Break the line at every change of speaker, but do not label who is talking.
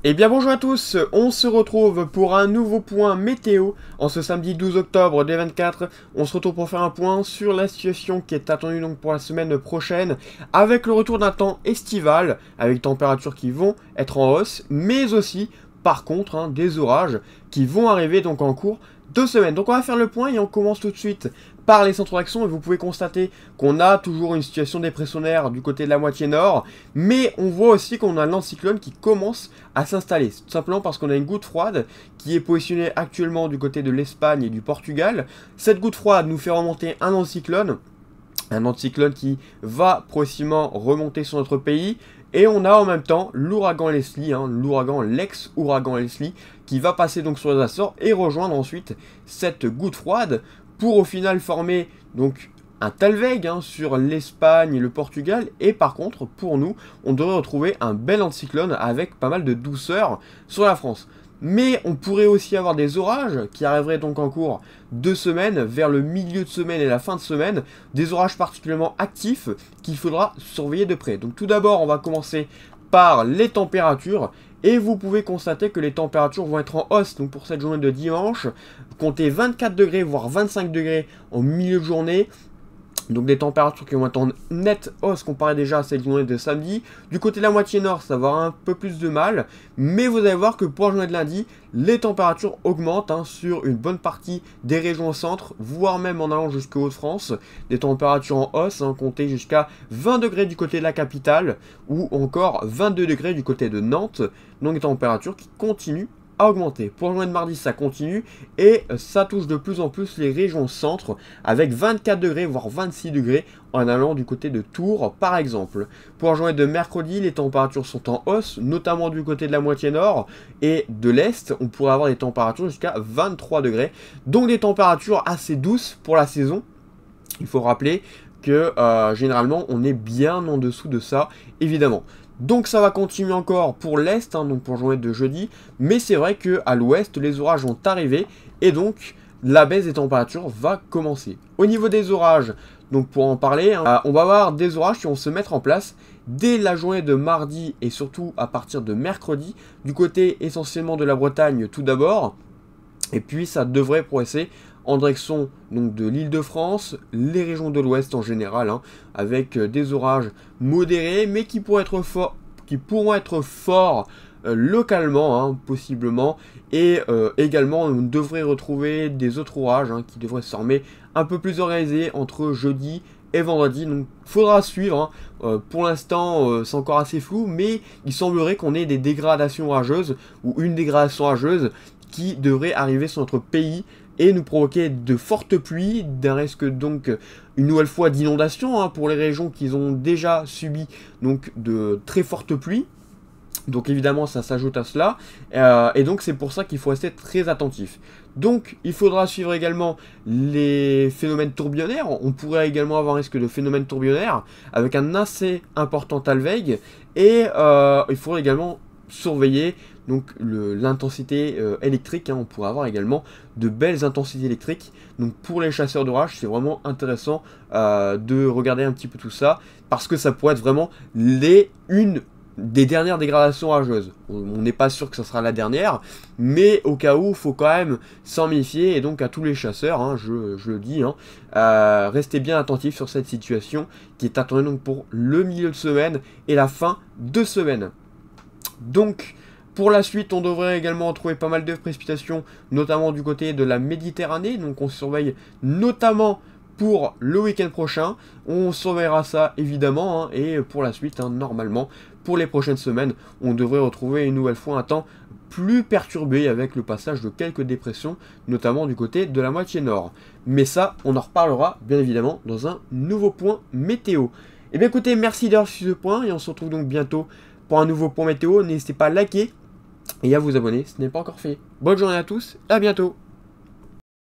Eh bien bonjour à tous, on se retrouve pour un nouveau point météo en ce samedi 12 octobre 2024. On se retrouve pour faire un point sur la situation qui est attendue donc pour la semaine prochaine avec le retour d'un temps estival, avec des températures qui vont être en hausse, mais aussi par contre des orages qui vont arriver donc en cours de semaine. Donc on va faire le point et on commence tout de suite par les centres d'action et vous pouvez constater qu'on a toujours une situation dépressionnaire du côté de la moitié nord, mais on voit aussi qu'on a un anticyclone qui commence à s'installer, tout simplement parce qu'on a une goutte froide qui est positionnée actuellement du côté de l'Espagne et du Portugal. Cette goutte froide nous fait remonter un anticyclone qui va progressivement remonter sur notre pays. Et on a en même temps l'ouragan Leslie, l'ex-ouragan Leslie, qui va passer donc sur les Açores et rejoindre ensuite cette goutte froide pour au final former donc un talweg sur l'Espagne et le Portugal. Et par contre, pour nous, on devrait retrouver un bel anticyclone avec pas mal de douceur sur la France. Mais on pourrait aussi avoir des orages qui arriveraient donc en cours de semaine, vers le milieu de semaine et la fin de semaine, des orages particulièrement actifs qu'il faudra surveiller de près. Donc tout d'abord, on va commencer par les températures, et vous pouvez constater que les températures vont être en hausse. Donc pour cette journée de dimanche, comptez 24 degrés voire 25 degrés en milieu de journée. Donc des températures qui vont être en nette hausse comparé déjà à cette journée de samedi. Du côté de la moitié nord, ça va avoir un peu plus de mal. Mais vous allez voir que pour la journée de lundi, les températures augmentent sur une bonne partie des régions au centre, voire même en allant jusqu'au Hauts-de-France. Des températures en hausse, comptez jusqu'à 20 degrés du côté de la capitale, ou encore 22 degrés du côté de Nantes. Donc des températures qui continuent à augmenter. Pour le journée de mardi, ça continue et ça touche de plus en plus les régions centre avec 24 degrés voire 26 degrés en allant du côté de Tours par exemple. Pour la journée de mercredi, les températures sont en hausse, notamment du côté de la moitié nord et de l'est. On pourrait avoir des températures jusqu'à 23 degrés, donc des températures assez douces pour la saison. Il faut rappeler que généralement on est bien en dessous de ça évidemment. Donc ça va continuer encore pour l'Est, donc pour la journée de jeudi, mais c'est vrai qu'à l'Ouest, les orages vont arriver, et donc la baisse des températures va commencer. Au niveau des orages, donc pour en parler, on va avoir des orages qui vont se mettre en place dès la journée de mardi, et surtout à partir de mercredi, du côté essentiellement de la Bretagne tout d'abord, et puis ça devrait progresser en direction donc de l'Île-de-France, les régions de l'Ouest en général, avec des orages modérés, mais qui pourront être forts localement, possiblement, et également on devrait retrouver des autres orages qui devraient se former un peu plus organisés entre jeudi et vendredi. Donc faudra suivre, pour l'instant c'est encore assez flou, mais il semblerait qu'on ait des dégradations orageuses, ou une dégradation orageuse qui devrait arriver sur notre pays et nous provoquer de fortes pluies, d'un risque donc une nouvelle fois d'inondation pour les régions qui ont déjà subi donc de très fortes pluies. Donc évidemment ça s'ajoute à cela, et donc c'est pour ça qu'il faut rester très attentif. Donc il faudra suivre également les phénomènes tourbillonnaires. On pourrait également avoir un risque de phénomène tourbillonnaire avec un assez important talweg, et il faudra également surveiller donc l'intensité électrique. On pourrait avoir également de belles intensités électriques. Donc pour les chasseurs d'orage, c'est vraiment intéressant de regarder un petit peu tout ça, parce que ça pourrait être vraiment une des dernières dégradations orageuses. On n'est pas sûr que ce sera la dernière, mais au cas où, il faut quand même s'en méfier. Et donc à tous les chasseurs, je le dis, restez bien attentifs sur cette situation qui est attendue donc pour le milieu de semaine et la fin de semaine. Donc pour la suite, on devrait également trouver pas mal de précipitations, notamment du côté de la Méditerranée. Donc on surveille notamment pour le week-end prochain. On surveillera ça évidemment, et pour la suite, normalement, pour les prochaines semaines, on devrait retrouver une nouvelle fois un temps plus perturbé avec le passage de quelques dépressions, notamment du côté de la moitié nord. Mais ça, on en reparlera bien évidemment dans un nouveau point météo. Et bien écoutez, merci d'avoir suivi ce point, et on se retrouve donc bientôt pour un nouveau point météo. N'hésitez pas à liker et à vous abonner si ce n'est pas encore fait. Bonne journée à tous, et à bientôt.